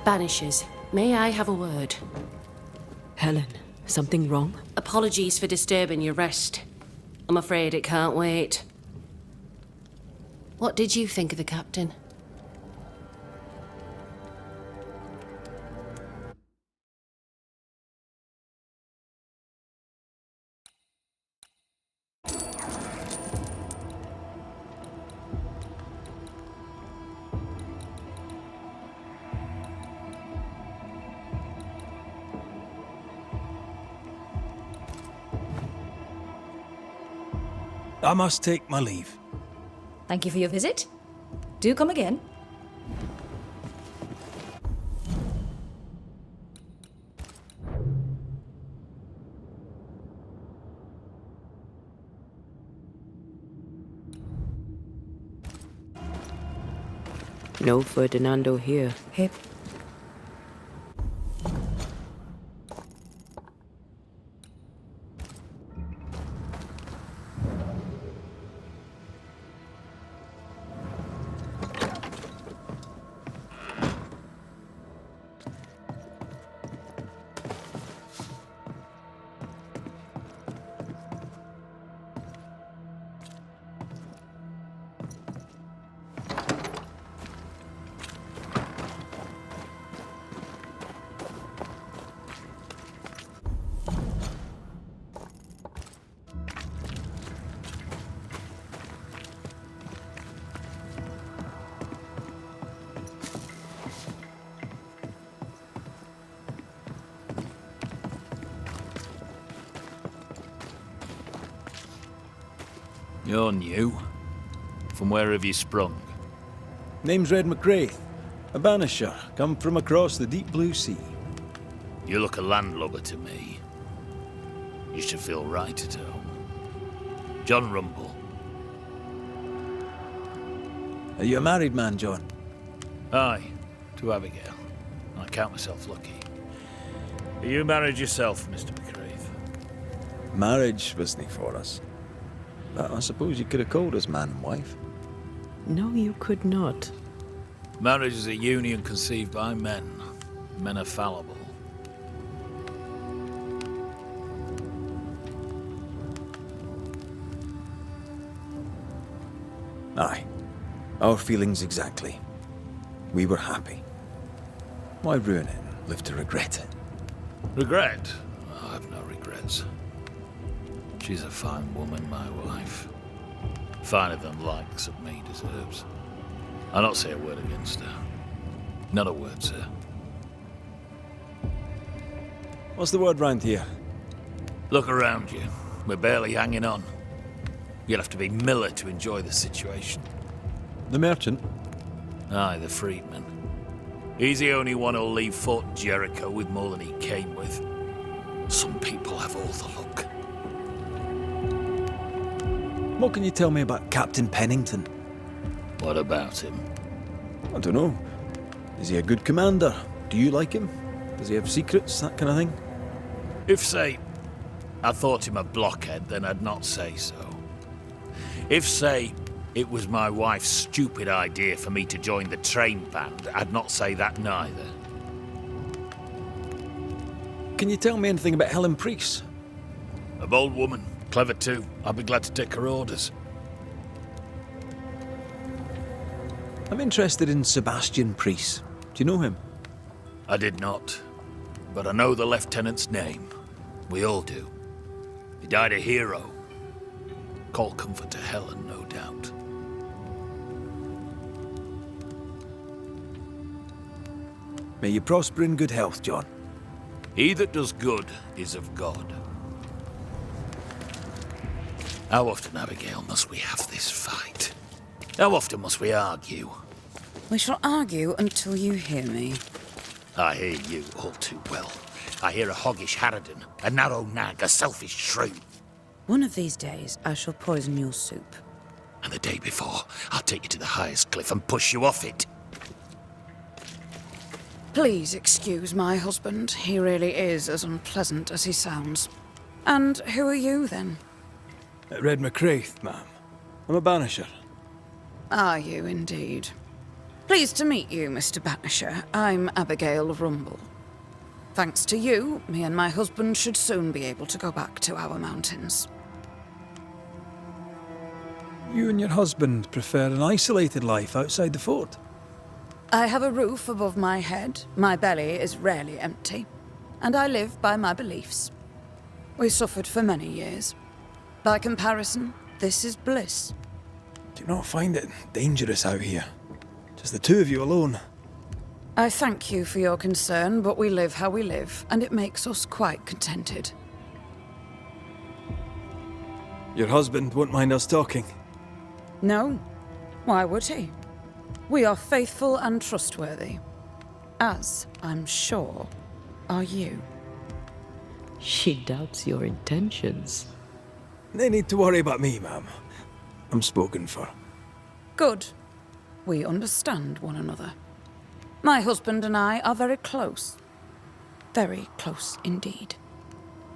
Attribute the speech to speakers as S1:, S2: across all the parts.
S1: Banishers, may I have a word?
S2: Helen, something wrong?
S1: Apologies for disturbing your rest. I'm afraid it can't wait. What did you think of the captain?
S3: I must take my leave.
S4: Thank you for your visit. Do come again.
S2: No Ferdinando here.
S4: Hip.
S5: You're new. From where have you sprung?
S3: Name's Red McRaith, a banisher, come from across the deep blue sea.
S5: You look a landlubber to me. You should feel right at home. John Rumble.
S3: Are you a married man, John?
S5: Aye, to Abigail. I count myself lucky. Are you married yourself, Mr. McRaith?
S3: Marriage wasn't for us. But I suppose you could have called us man and wife.
S2: No, you could not.
S5: Marriage is a union conceived by men. Men are fallible.
S3: Aye. Our feelings exactly. We were happy. Why ruin it and live to regret it?
S5: Regret? Oh, I've no regrets. She's a fine woman, my wife. Finer than likes of me deserves. I'll not say a word against her. Not a word, sir.
S3: What's the word round here?
S5: Look around you. We're barely hanging on. You'll have to be Miller to enjoy the situation.
S3: The merchant?
S5: Aye, the freedman. He's the only one who'll leave Fort Jericho with more than he came with. Some people have all the luck.
S3: What can you tell me about Captain Pennington?
S5: What about him?
S3: I don't know. Is he a good commander? Do you like him? Does he have secrets, that kind of thing?
S5: If, say, I thought him a blockhead, then I'd not say so. If, say, it was my wife's stupid idea for me to join the train band, I'd not say that neither.
S3: Can you tell me anything about Helen Priest?
S5: A bold woman, clever too. I'd be glad to take her orders.
S3: I'm interested in Sebastian Priest. Do you know him?
S5: I did not, but I know the lieutenant's name. We all do. He died a hero. Call comfort to Helen, no doubt.
S3: May you prosper in good health, John.
S5: He that does good is of God. How often, Abigail, must we have this fight? How often must we argue?
S6: We shall argue until you hear me.
S5: I hear you all too well. I hear a hoggish harridan, a narrow nag, a selfish shrew.
S6: One of these days, I shall poison your soup.
S5: And the day before, I'll take you to the highest cliff and push you off it.
S6: Please excuse my husband. He really is as unpleasant as he sounds. And who are you, then?
S3: Red McRaith, ma'am. I'm a banisher.
S6: Are you, indeed? Pleased to meet you, Mr. Banisher. I'm Abigail Rumble. Thanks to you, me and my husband should soon be able to go back to our mountains.
S7: You and your husband prefer an isolated life outside the fort?
S6: I have a roof above my head, my belly is rarely empty, and I live by my beliefs. We suffered for many years. By comparison, this is bliss.
S7: Do you not find it dangerous out here? Just the two of you alone?
S6: I thank you for your concern, but we live how we live, and it makes us quite contented.
S7: Your husband won't mind us talking.
S6: No, why would he? We are faithful and trustworthy, as I'm sure are you.
S2: She doubts your intentions.
S7: No need to worry about me, ma'am. I'm spoken for.
S6: Good. We understand one another. My husband and I are very close. Very close indeed.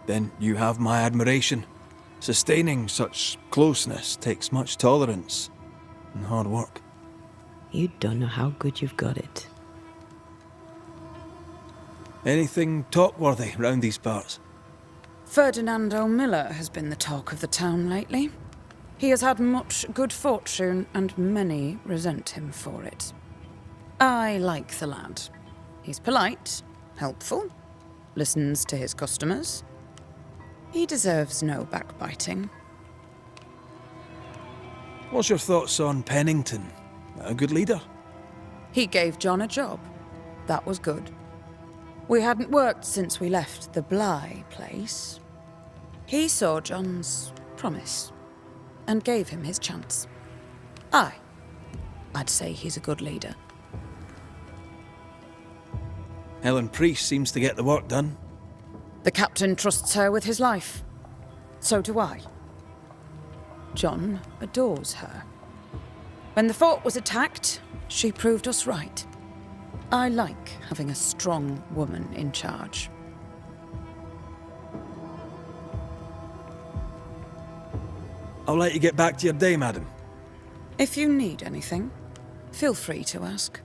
S7: Then you have my admiration. Sustaining such closeness takes much tolerance and hard work.
S2: You don't know how good you've got it.
S7: Anything talk-worthy round these parts?
S6: Ferdinando Miller has been the talk of the town lately. He has had much good fortune, and many resent him for it. I like the lad. He's polite, helpful, listens to his customers. He deserves no backbiting.
S7: What's your thoughts on Pennington? A good leader?
S6: He gave John a job. That was good. We hadn't worked since we left the Bly place. He saw John's promise and gave him his chance. I'd say he's a good leader.
S7: Helen Priest seems to get the work done.
S6: The captain trusts her with his life. So do I. John adores her. When the fort was attacked, she proved us right. I like having a strong woman in charge.
S7: I'll let you get back to your day, madam.
S6: If you need anything, feel free to ask.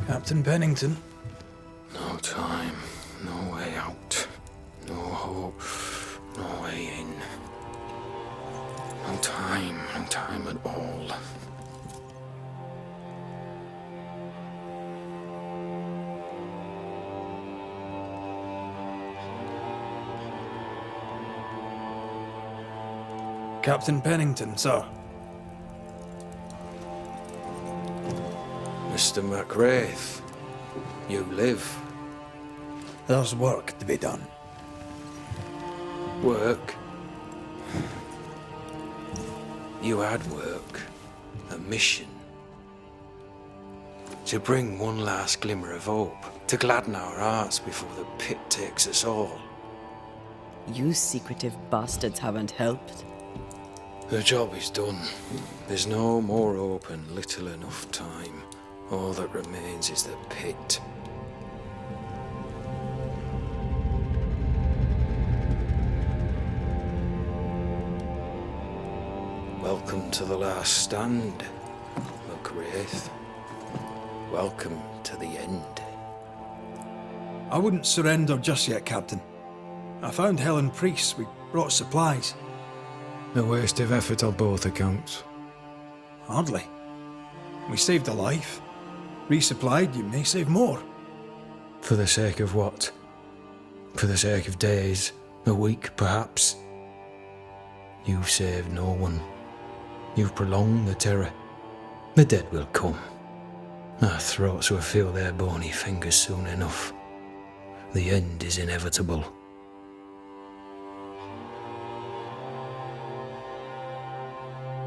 S7: Captain Pennington.
S8: No time, no way out, no hope, no way in. No time at all.
S7: Captain Pennington, sir.
S8: Mr. McRaith, you live.
S7: There's work to be done.
S8: Work? You had work. A mission. To bring one last glimmer of hope. To gladden our hearts before the pit takes us all.
S2: You secretive bastards haven't helped.
S8: The job is done. There's no more hope and little enough time. All that remains is the pit. Welcome to the last stand, McRaith. Welcome to the end.
S7: I wouldn't surrender just yet, Captain. I found Helen Priest. We brought supplies.
S8: A waste of effort on both accounts.
S7: Hardly. We saved a life. Resupplied, you may save more.
S8: For the sake of what? For the sake of days, a week perhaps? You've saved no one. You've prolonged the terror. The dead will come. Our throats will feel their bony fingers soon enough. The end is inevitable.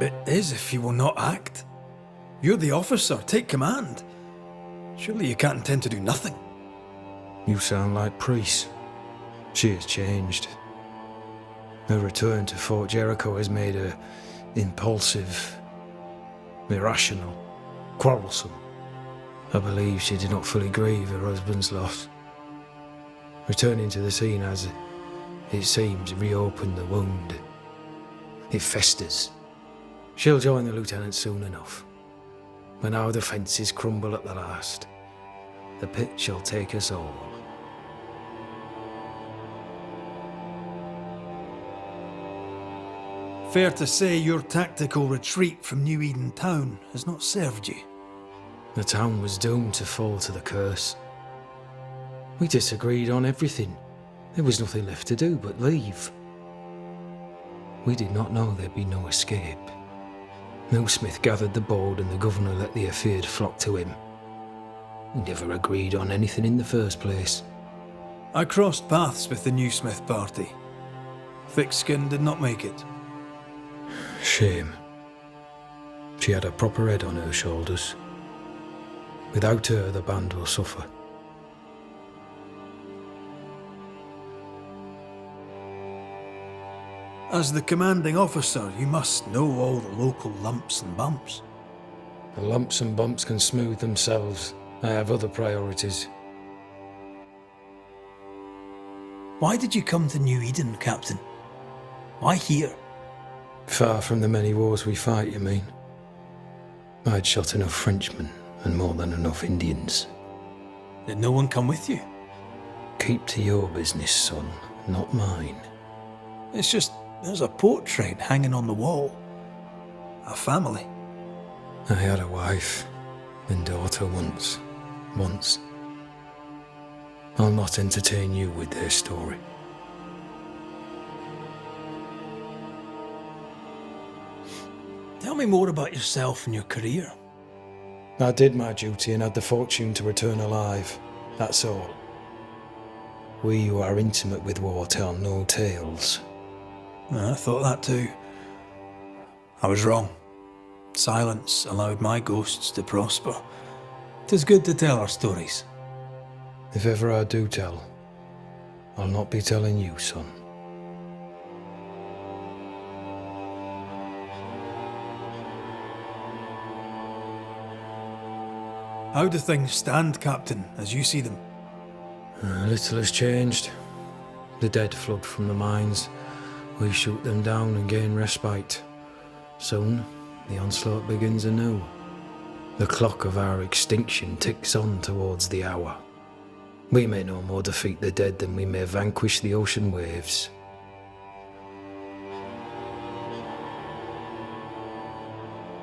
S7: It is if you will not act. You're the officer, take command. Surely you can't intend to do nothing.
S8: You sound like Priest. She has changed. Her return to Fort Jericho has made her impulsive, irrational, quarrelsome. I believe she did not fully grieve her husband's loss. Returning to the scene has, it seems, reopened the wound. It festers. She'll join the lieutenant soon enough. When our defences crumble at the last, the pit shall take us all.
S7: Fair to say your tactical retreat from New Eden town has not served you.
S8: The town was doomed to fall to the curse. We disagreed on everything. There was nothing left to do but leave. We did not know there'd be no escape. Millsmith gathered the board and the governor let the affair flock to him. We never agreed on anything in the first place.
S7: I crossed paths with the new Smith party. Thick-Skin did not make it.
S8: Shame. She had a proper head on her shoulders. Without her, the band will suffer.
S7: As the commanding officer, you must know all the local lumps and bumps.
S8: The lumps and bumps can smooth themselves. I have other priorities.
S7: Why did you come to New Eden, Captain? Why here?
S8: Far from the many wars we fight, you mean? I'd shot enough Frenchmen and more than enough Indians.
S7: Did no one come with you?
S8: Keep to your business, son, not mine.
S7: It's just, there's a portrait hanging on the wall. A family.
S8: I had a wife and daughter once. I'll not entertain you with their story.
S7: Tell me more about yourself and your career.
S8: I did my duty and had the fortune to return alive. That's all. We who are intimate with war tell no tales.
S7: I thought that too. I was wrong. Silence allowed my ghosts to prosper. 'Tis good to tell our stories.
S8: If ever I do tell, I'll not be telling you, son.
S7: How do things stand, Captain, as you see them?
S8: Little has changed. The dead flood from the mines. We shoot them down and gain respite. Soon, the onslaught begins anew. The clock of our extinction ticks on towards the hour. We may no more defeat the dead than we may vanquish the ocean waves.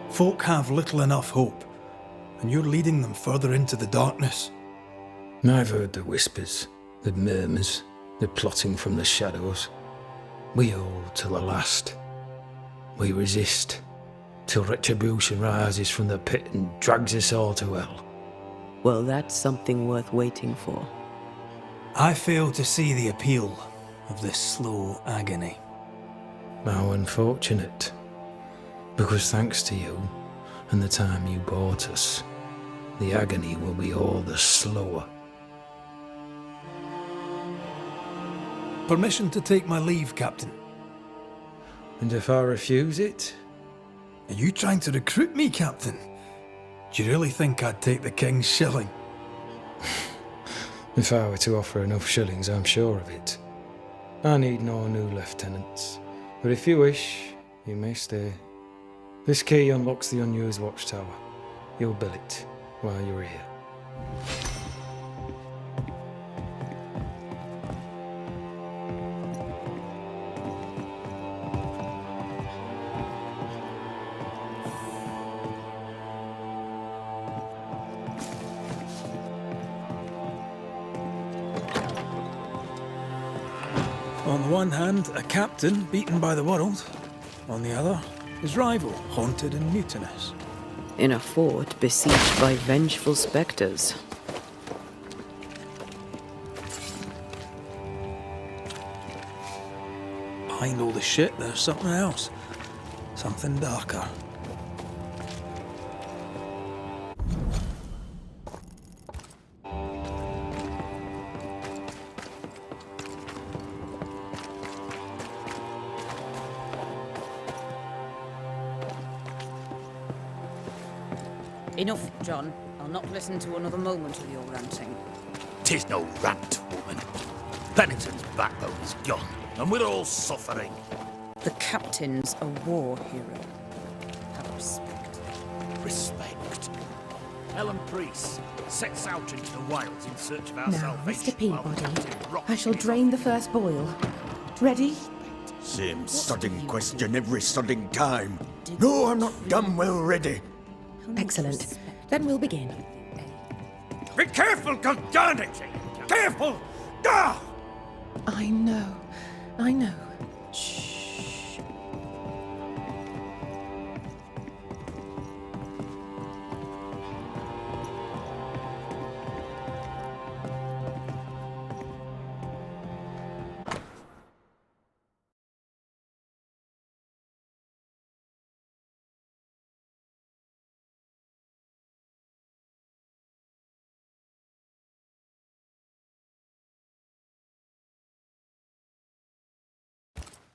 S7: Folk have little enough hope, and you're leading them further into the darkness.
S8: I've heard the whispers, the murmurs, the plotting from the shadows. We hold till the last. We resist, till retribution rises from the pit and drags us all to hell.
S2: Well, that's something worth waiting for.
S7: I fail to see the appeal of this slow agony.
S8: How unfortunate. Because thanks to you, and the time you bought us, the agony will be all the slower.
S7: Permission to take my leave, Captain.
S8: And if I refuse it?
S7: Are you trying to recruit me, Captain? Do you really think I'd take the King's shilling?
S8: If I were to offer enough shillings, I'm sure of it. I need no new lieutenants. But if you wish, you may stay. This key unlocks the unused watchtower. You'll bill it while you're here.
S7: On the one hand, a captain beaten by the world. On the other, His rival, haunted and mutinous.
S2: In a fort besieged by vengeful specters.
S7: Behind all the shit, there's something else. Something darker.
S6: Enough, John. I'll not listen to another moment of your ranting.
S5: 'Tis no rant, woman. Pennington's backbone is gone, and we're all suffering.
S6: The captain's a war hero. Have respect.
S5: Respect. Ellen Priest sets out into the wilds in search of our
S9: Now,
S5: salvation.
S9: Mr.
S5: while
S9: Peabody,
S5: Captain Rock
S9: I shall
S5: is
S9: drain
S5: off.
S9: the first boil. Ready?
S10: Same sodding question every sodding time. No, I'm not damn well ready.
S9: Excellent. Then we'll begin.
S10: Be careful, goddarn it! Careful! Ah!
S9: I know. I know.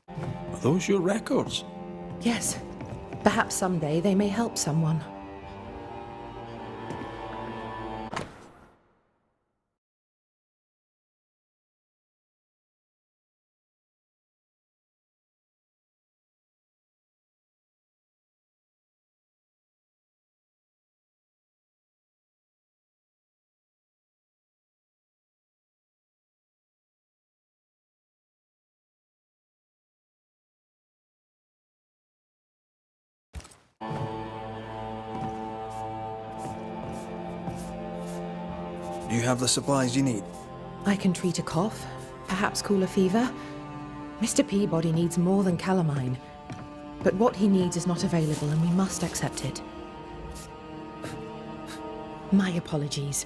S7: Are those your records?
S9: Yes. Perhaps someday they may help someone.
S7: Do you have the supplies you need?
S9: I can treat a cough, perhaps cool a fever. Mr. Peabody needs more than calamine. But what he needs is not available, and we must accept it. My apologies.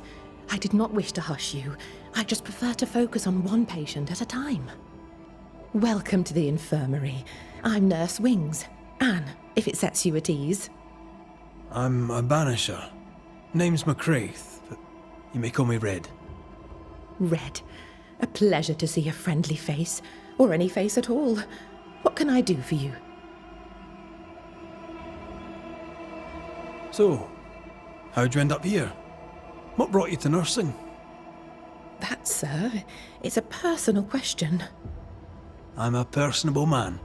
S9: I did not wish to hush you. I just prefer to focus on one patient at a time. Welcome to the infirmary. I'm Nurse Wings. Anne, if it sets you at ease.
S7: I'm a banisher. Name's Raith, but you may call me Red.
S9: Red. A pleasure to see a friendly face, or any face at all. What can I do for you?
S7: So, how'd you end up here? What brought you to nursing?
S9: That, sir, is a personal question.
S7: I'm a personable man.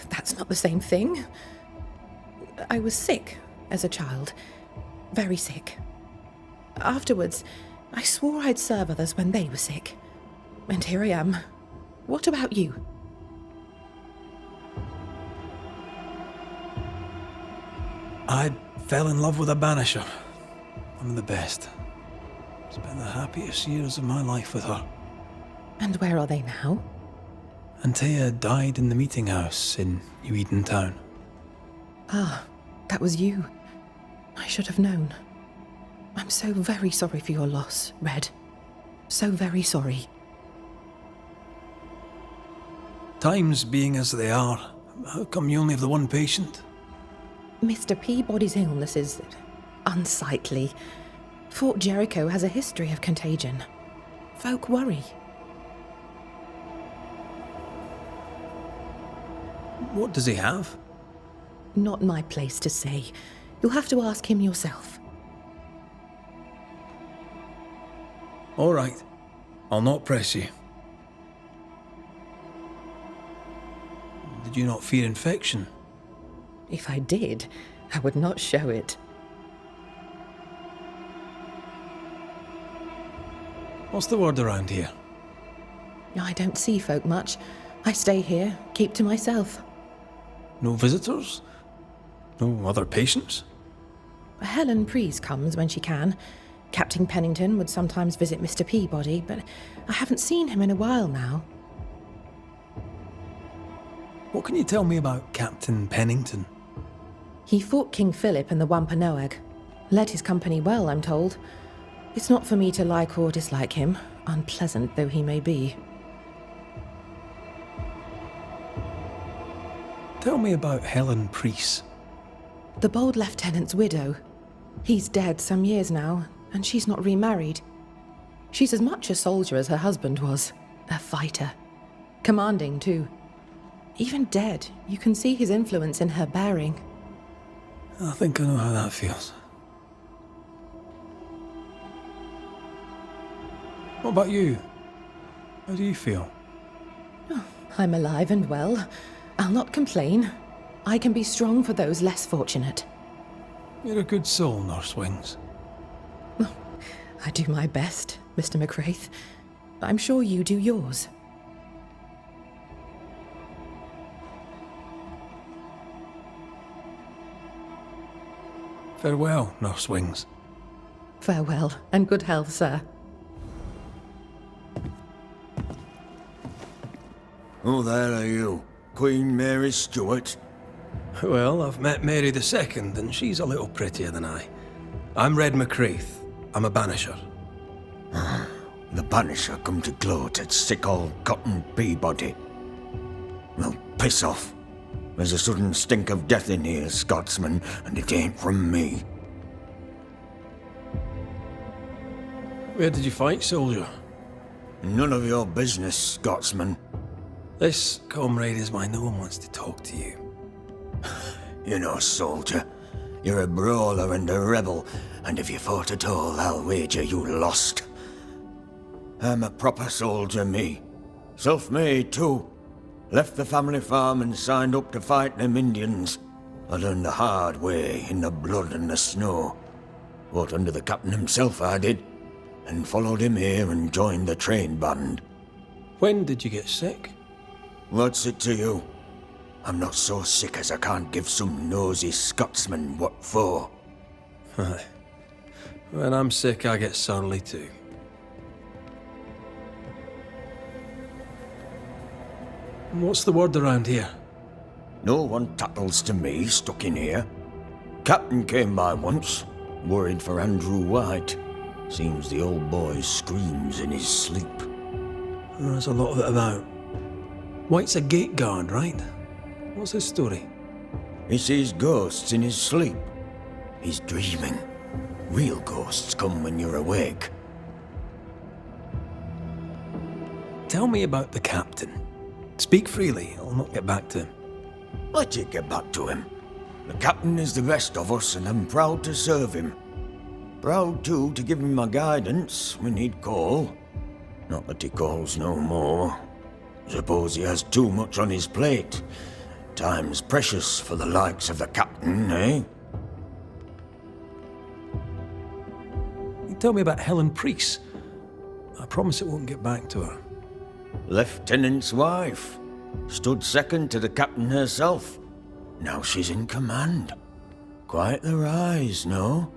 S9: That's not the same thing. I was sick as a child. Very sick. Afterwards, I swore I'd serve others when they were sick. And here I am. What about you?
S7: I fell in love with a banisher. One of the best. Spent the happiest years of my life with her.
S9: And where are they now?
S7: Antea died in the meeting house in New Eden Town.
S9: Ah, that was you. I should have known. I'm so very sorry for your loss, Red. So very sorry.
S7: Times being as they are, how come you only have the one patient?
S9: Mr. Peabody's illness is unsightly. Fort Jericho has a history of contagion. Folk worry.
S7: What does he have?
S9: Not my place to say. You'll have to ask him yourself.
S7: All right. I'll not press you. Did you not fear infection?
S9: If I did, I would not show it.
S7: What's the word around here?
S9: I don't see folk much. I stay here, keep to myself.
S7: No visitors? No other patients?
S9: Helen Preece comes when she can. Captain Pennington would sometimes visit Mr. Peabody, but I haven't seen him in a while now.
S7: What can you tell me about Captain Pennington?
S9: He fought King Philip in the Wampanoag. Led his company well, I'm told. It's not for me to like or dislike him, unpleasant though he may be.
S7: Tell me about Helen Priest.
S9: The bold lieutenant's widow. He's dead some years now, and she's not remarried. She's as much a soldier as her husband was. A fighter. Commanding, too. Even dead, you can see his influence in her bearing.
S7: I think I know how that feels. What about you? How do you feel?
S9: Oh, I'm alive and well. I'll not complain. I can be strong for those less fortunate.
S7: You're a good soul, Nurse Wings.
S9: I do my best, Mr. McRaith. I'm sure you do yours.
S7: Farewell, Nurse Wings.
S9: Farewell, and good health, sir.
S10: Who there are you? Queen Mary Stuart?
S7: Well, I've met Mary II, and she's a little prettier than I. I'm Red McRaith. I'm a banisher.
S10: The banisher come to gloat at sick old Cotton Peabody. Well, piss off. There's a sudden stink of death in here, Scotsman, and it ain't from me.
S7: Where did you fight, soldier?
S10: None of your business, Scotsman.
S7: This comrade is why no one wants to talk to you.
S10: You know, soldier, you're a brawler and a rebel, and if you fought at all, I'll wager you lost. I'm a proper soldier, me. Self-made, too. Left the family farm and signed up to fight them Indians. I learned the hard way, in the blood and the snow. Fought under the captain himself, I did, and followed him here and joined the train band.
S7: When did you get sick?
S10: What's it to you? I'm not so sick as I can't give some nosy Scotsman what for.
S7: When I'm sick, I get surly too. What's the word around here?
S10: No one tattles to me stuck in here. Captain came by once, worried for Andrew White. Seems the old boy screams in his sleep.
S7: There's a lot of it about. White's a gate guard, right? What's his story?
S10: He sees ghosts in his sleep. He's dreaming. Real ghosts come when you're awake.
S7: Tell me about the captain. Speak freely, I'll not get back to him.
S10: Let you get back to him. The captain is the best of us, and I'm proud to serve him. Proud, too, to give him my guidance when he'd call. Not that he calls no more. Suppose he has too much on his plate. Time's precious for the likes of the captain, eh?
S7: You tell me about Helen Priest. I promise it won't get back to her.
S10: Lieutenant's wife. Stood second to the captain herself. Now she's in command. Quite the rise, no?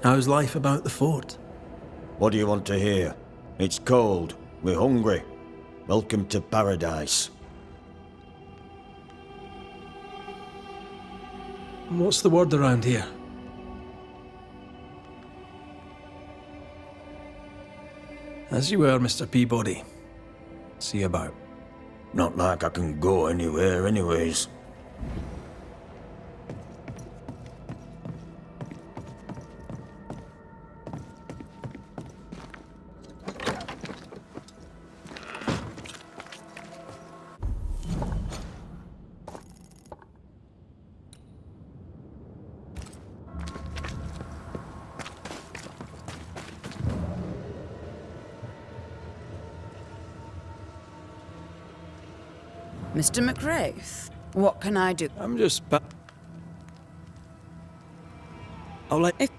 S7: How's life about the fort?
S10: What do you want to hear? It's cold. We're hungry. Welcome to paradise.
S7: What's the word around here? As you were, Mr. Peabody. See you about.
S10: Not like I can go anywhere anyways.
S6: Mr. McRaith, what can I do?
S7: I'm just I'll let...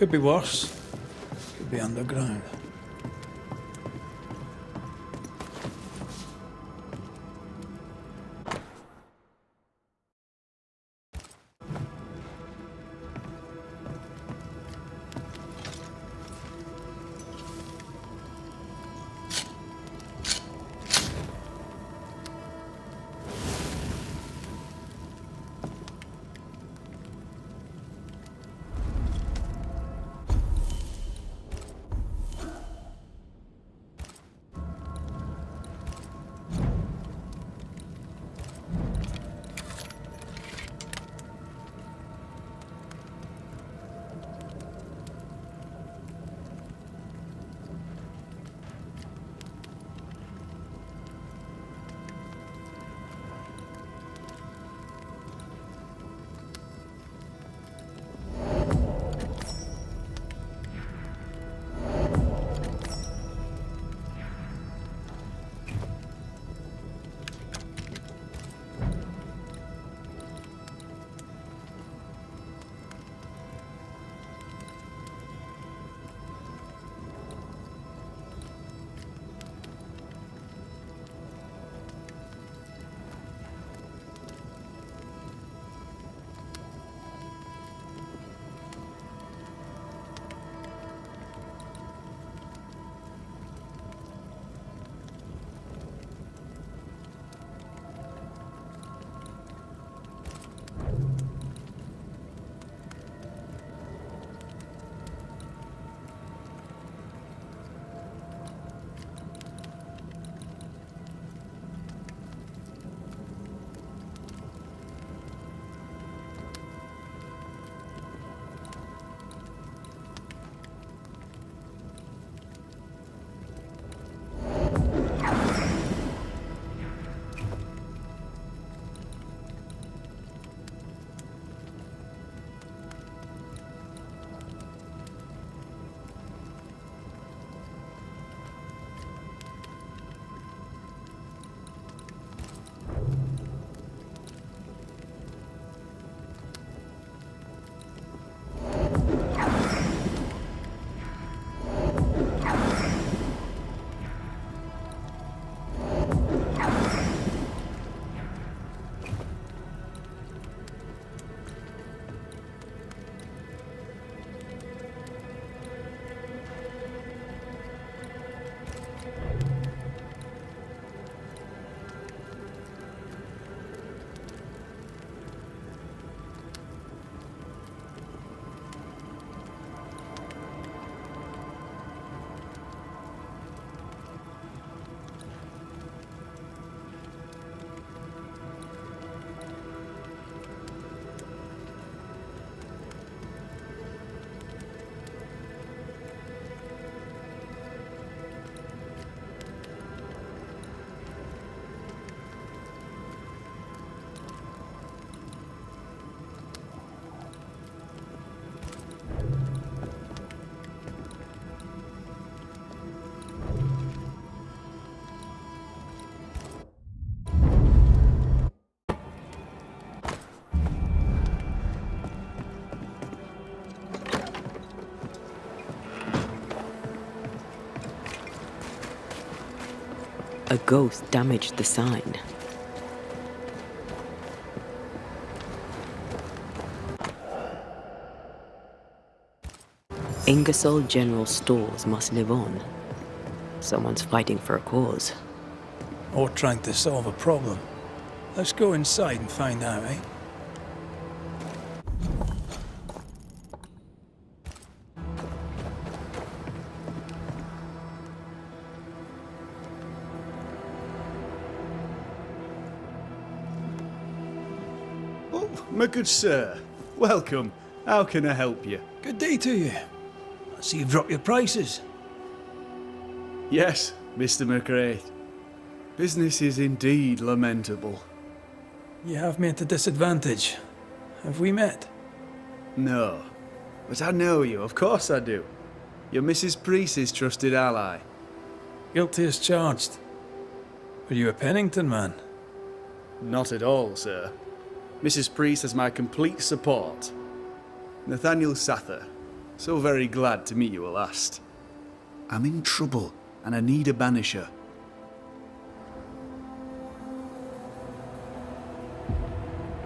S7: Could be worse. Could be underground.
S2: A ghost damaged the sign. Ingersoll General Stores must live on. Someone's fighting for a cause.
S7: Or trying to solve a problem. Let's go inside and find out, eh?
S11: Oh, my good sir. Welcome. How can I help you?
S7: Good day to you. I see you've dropped your prices.
S11: Yes, Mr. McRaith. Business is indeed lamentable.
S7: You have me at a disadvantage. Have we met?
S11: No. But I know you, of course I do. You're Mrs. Priest's trusted ally.
S7: Guilty as charged. Are you a Pennington man?
S11: Not at all, sir. Mrs. Priest has my complete support. Nathaniel Sather, So very glad to meet you at last. I'm in trouble, and I need a banisher.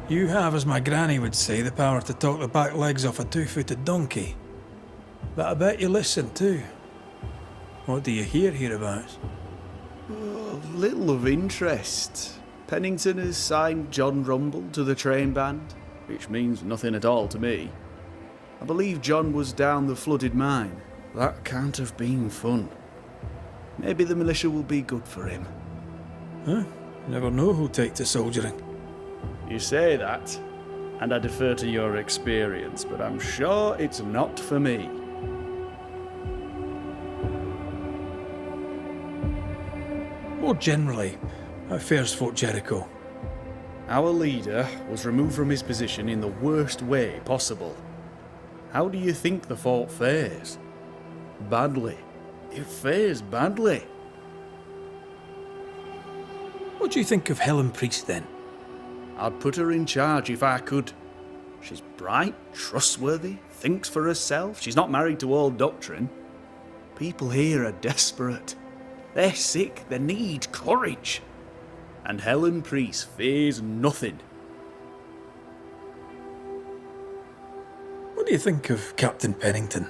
S7: You have, as my granny would say, the power to talk the back legs off a two-footed donkey. But I bet you listen too. What do you hear hereabouts?
S11: Oh, little of interest. Pennington has signed John Rumble to the train band, which means nothing at all to me. I believe John was down the flooded mine. That can't have been fun. Maybe the militia will be good for him.
S7: Huh? You never know who'll take to soldiering.
S11: You say that, and I defer to your experience, but I'm sure it's not for me.
S7: More generally, how fares Fort Jericho?
S11: Our leader was removed from his position in the worst way possible. How do you think the fort fares? Badly. It fares badly.
S7: What do you think of Helen Priest then?
S11: I'd put her in charge if I could. She's bright, trustworthy, thinks for herself. She's not married to old doctrine. People here are desperate. They're sick, they need courage. And Helen Priest fears nothing.
S7: What do you think of Captain Pennington?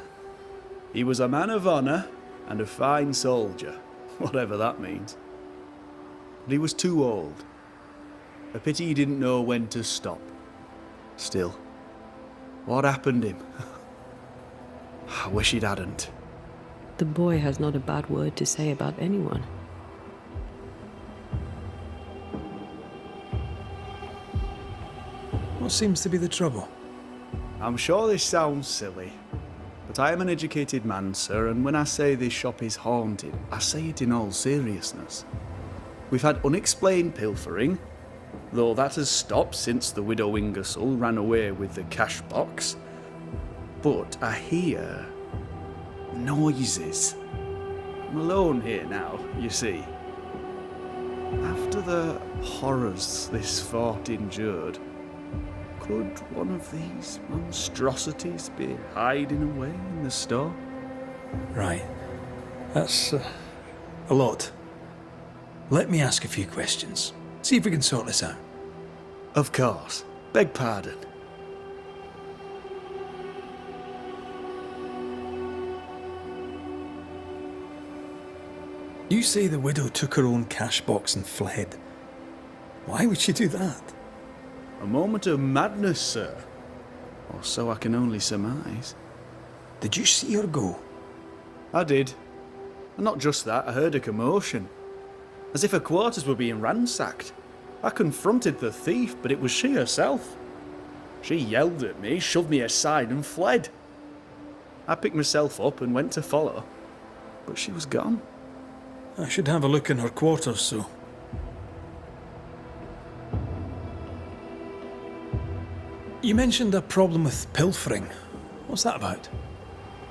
S11: He was a man of honour and a fine soldier, whatever that means. But he was too old. A pity he didn't know when to stop. Still, what happened him? I wish it hadn't.
S2: The boy has not a bad word to say about anyone.
S7: What seems to be the trouble?
S11: I'm sure this sounds silly, but I am an educated man, sir, and when I say this shop is haunted, I say it in all seriousness. We've had unexplained pilfering, though that has stopped since the widow Ingersoll ran away with the cash box. But I hear noises. I'm alone here now, you see. After the horrors this fort endured, could one of these monstrosities be hiding away in the store?
S7: Right. That's a lot. Let me ask a few questions. See if we can sort this out.
S11: Of course. Beg pardon.
S7: You say the widow took her own cash box and fled. Why would she do that?
S11: A moment of madness, sir. Or so I can only surmise.
S7: Did you see her go?
S11: I did. And not just that, I heard a commotion. As if her quarters were being ransacked. I confronted the thief, but it was she herself. She yelled at me, shoved me aside and fled. I picked myself up and went to follow, but she was gone.
S7: I should have a look in her quarters, so. You mentioned a problem with pilfering. What's that about?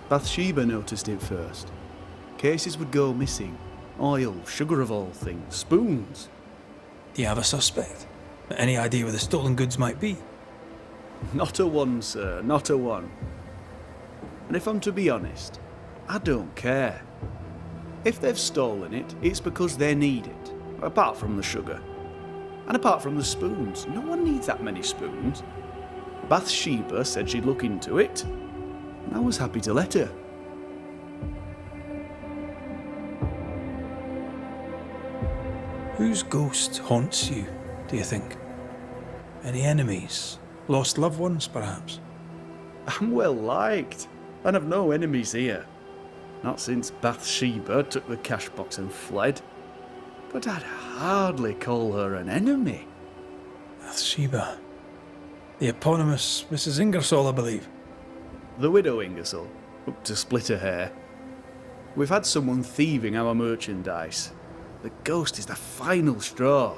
S11: Bathsheba noticed it first. Cases would go missing. Oil, sugar of all things, spoons.
S7: Do you have a suspect? Any idea where the stolen goods might be?
S11: Not a one, sir, not a one. And if I'm to be honest, I don't care. If they've stolen it, it's because they need it, apart from the sugar. And apart from the spoons, no one needs that many spoons. Bathsheba said she'd look into it, and I was happy to let her.
S7: Whose ghost haunts you, do you think? Any enemies? Lost loved ones, perhaps?
S11: I'm well liked, and I've no enemies here. Not since Bathsheba took the cash box and fled. But I'd hardly call her an enemy.
S7: Bathsheba. The eponymous Mrs. Ingersoll, I believe.
S11: The widow Ingersoll, up to split her hair. We've had someone thieving our merchandise. The ghost is the final straw.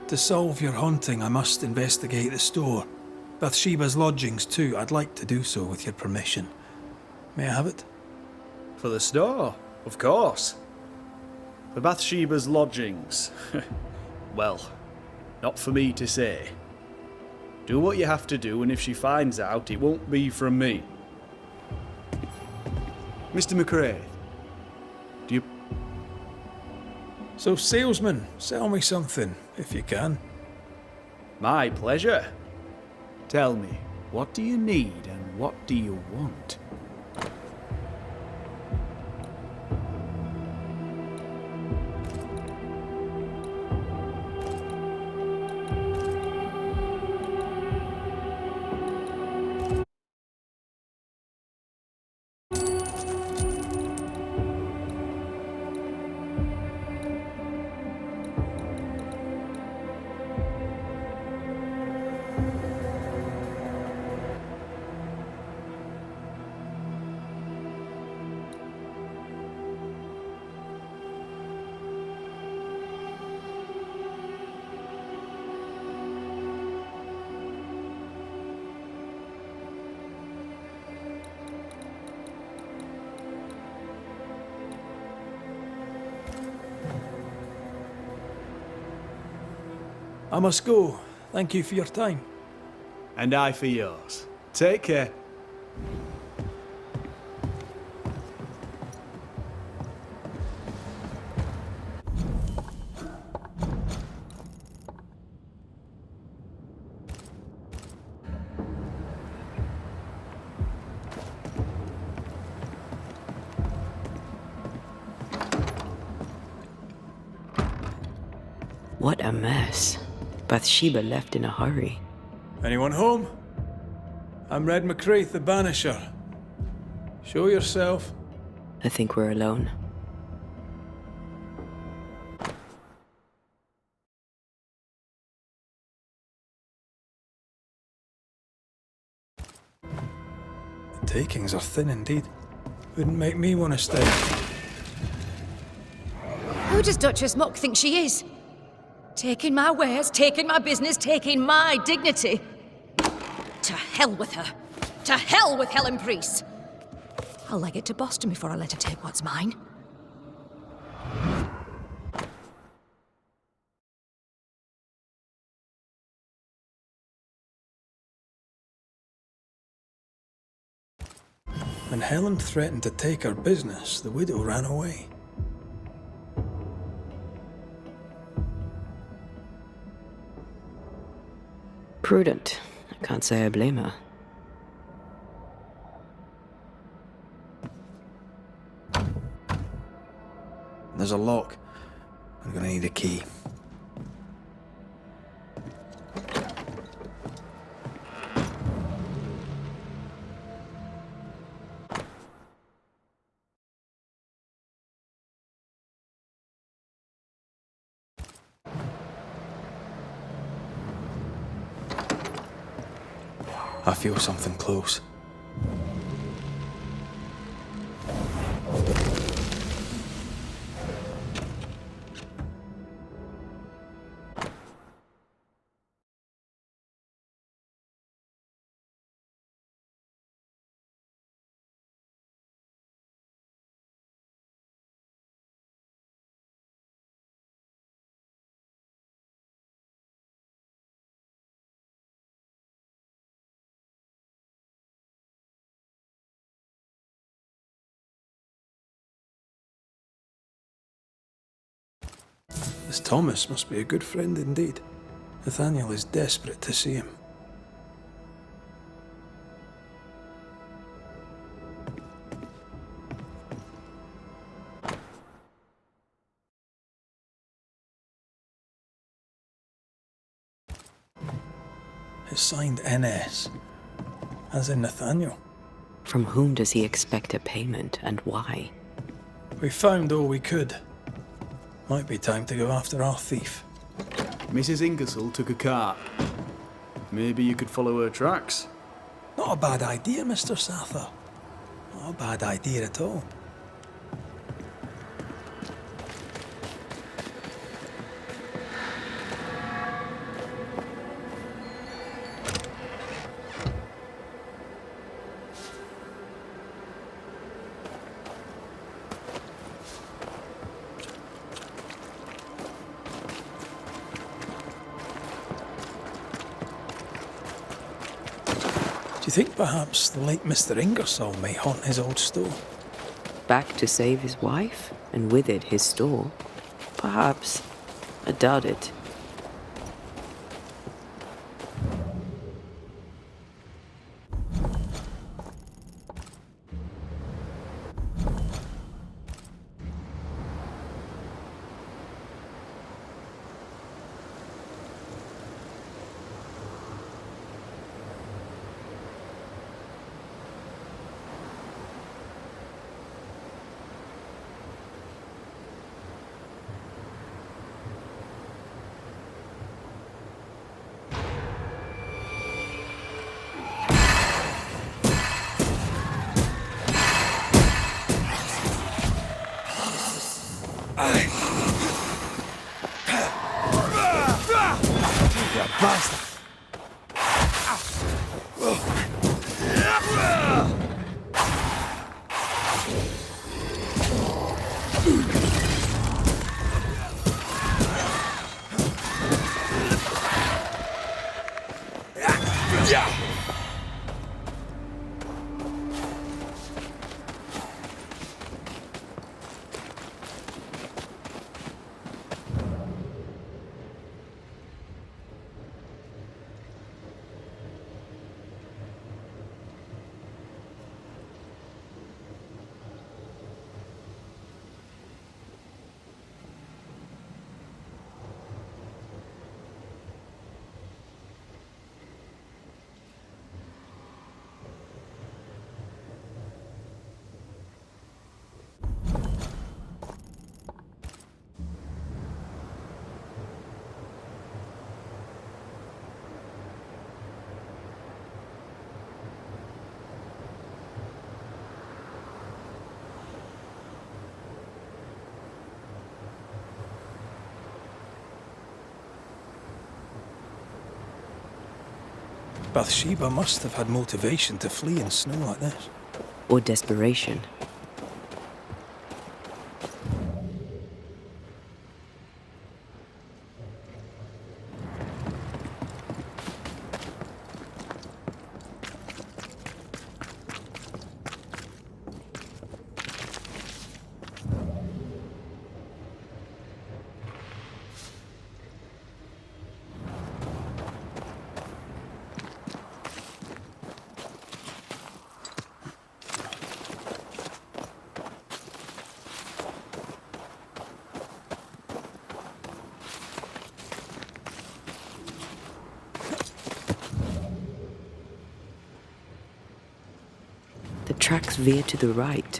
S7: To solve your haunting, I must investigate the store. Bathsheba's lodgings, too. I'd like to do so with your permission. May I have it?
S11: For the store, of course. For Bathsheba's lodgings. Well, Not for me to say. Do what you have to do, and if she finds out, it won't be from me. Mr. McRae, do you...
S7: So, salesman, sell me something, if you can.
S11: My pleasure. Tell me, what do you need and what do you want?
S7: I must go. Thank you for your time.
S11: And I for yours. Take care.
S2: What a mess. Bathsheba left in a hurry.
S7: Anyone home? I'm Red McRaith, the Banisher. Show yourself.
S2: I think we're alone.
S7: The takings are thin indeed. Wouldn't make me want to stay.
S4: Who does Duchess Muck think she is? Taking my wares, taking my business, taking my dignity. To hell with her. To hell with Helen Priest. I'll leg it to Boston before I let her take what's mine.
S7: When Helen threatened to take her business, the widow ran away.
S2: Prudent. I can't say I blame her.
S3: There's a lock. I'm gonna need a key. I feel something close.
S7: This Thomas must be a good friend indeed. Nathaniel is desperate to see him. It's signed NS, as in Nathaniel.
S2: From whom does he expect a payment, and why?
S7: We found all we could. Might be time to go after our thief.
S11: Mrs. Ingersoll took a cart. Maybe you could follow her tracks?
S7: Not a bad idea, Mr. Sather. Not a bad idea at all. you think perhaps the late Mr. Ingersoll may haunt his old store?
S2: Back to save his wife, and with it his store? Perhaps. I doubt it.
S7: Bathsheba must have had motivation to flee in snow like this.
S2: Or desperation. The tracks veer to the right.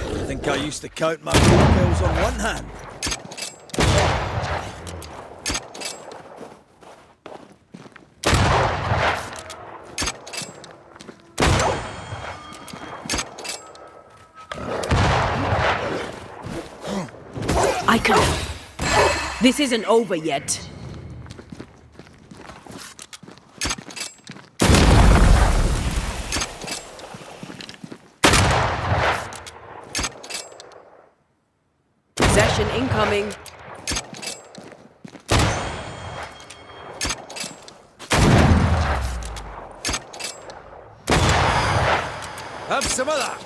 S3: I think I used to count my pills on one hand.
S2: I can. This isn't over yet. Possession incoming.
S3: Have some of that.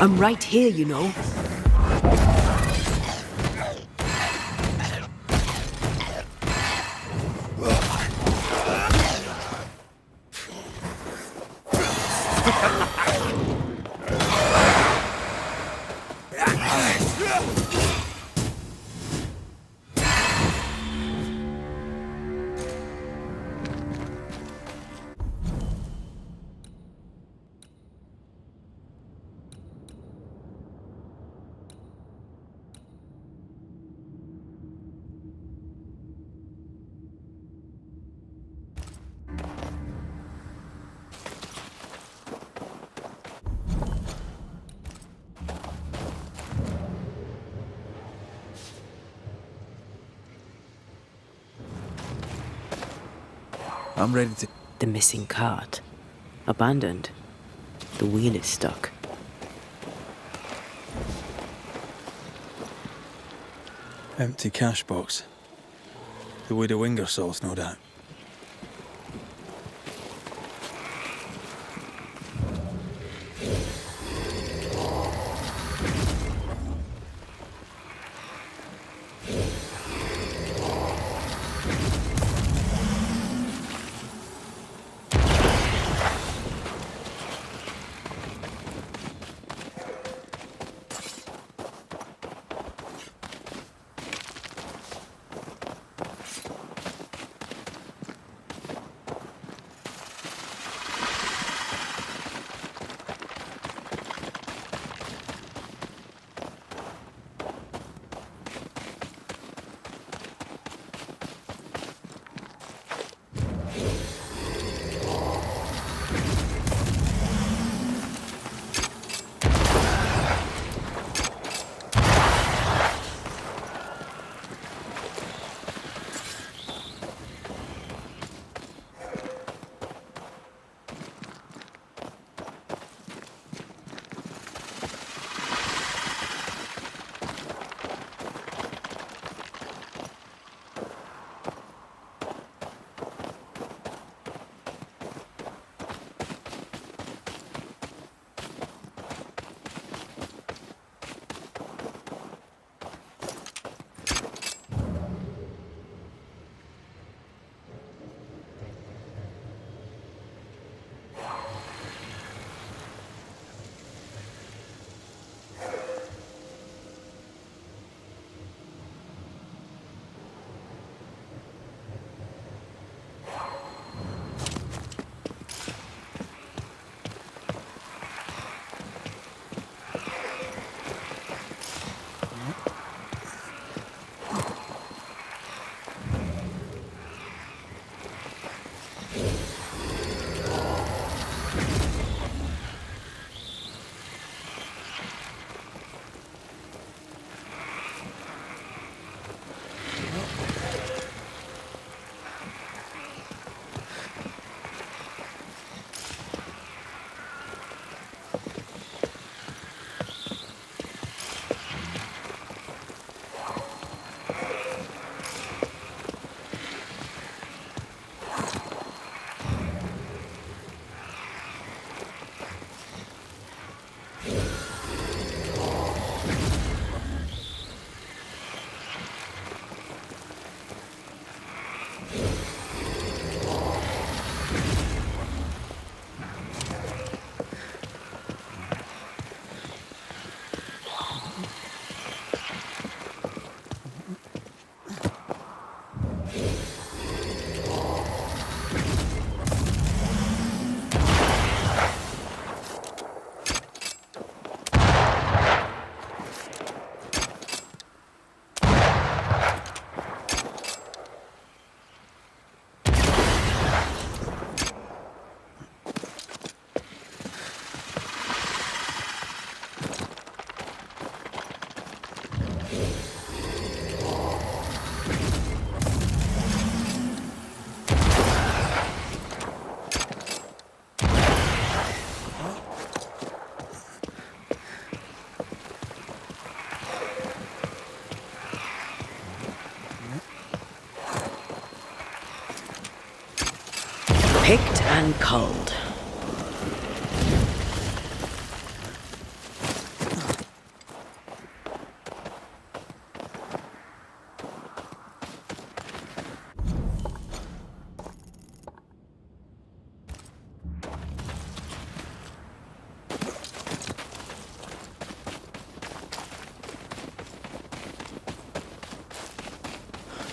S2: I'm right here, you know.
S3: I'm ready to...
S2: The missing cart. Abandoned. The wheel is stuck.
S7: Empty cash box. The widow Ingersoll's, no doubt.
S2: Picked and culled.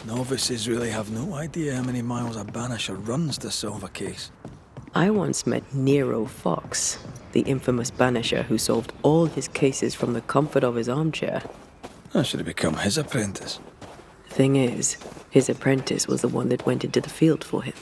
S7: Novices really have no idea how many miles a banisher runs to solve a case.
S2: I once met Nero Fox, the infamous banisher who solved all his cases from the comfort of his armchair.
S7: I should have become his apprentice.
S2: Thing is, his apprentice was the one that went into the field for him.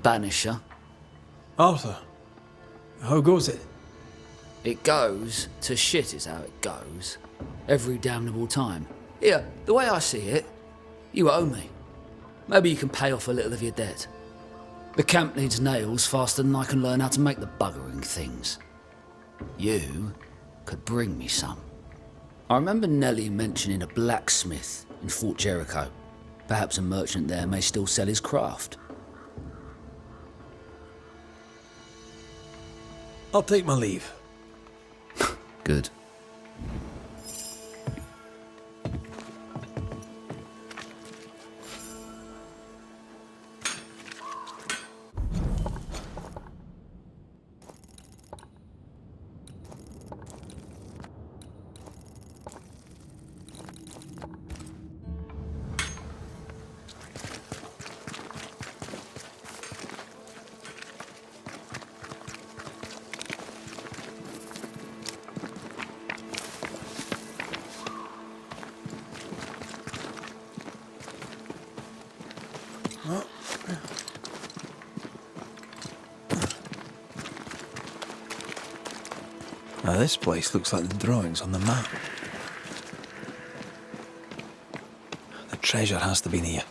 S12: Banisher.
S7: Arthur, how goes it?
S12: It goes to shit is how it goes. Every damnable time. Here, the way I see it, you owe me. Maybe you can pay off a little of your debt. The camp needs nails faster than I can learn how to make the buggering things. You could bring me some. I remember Nellie mentioning a blacksmith in Fort Jericho. Perhaps a merchant there may still sell his craft.
S7: I'll take my leave.
S12: Good.
S3: Now this place looks like the drawings on the map. The treasure has to be near.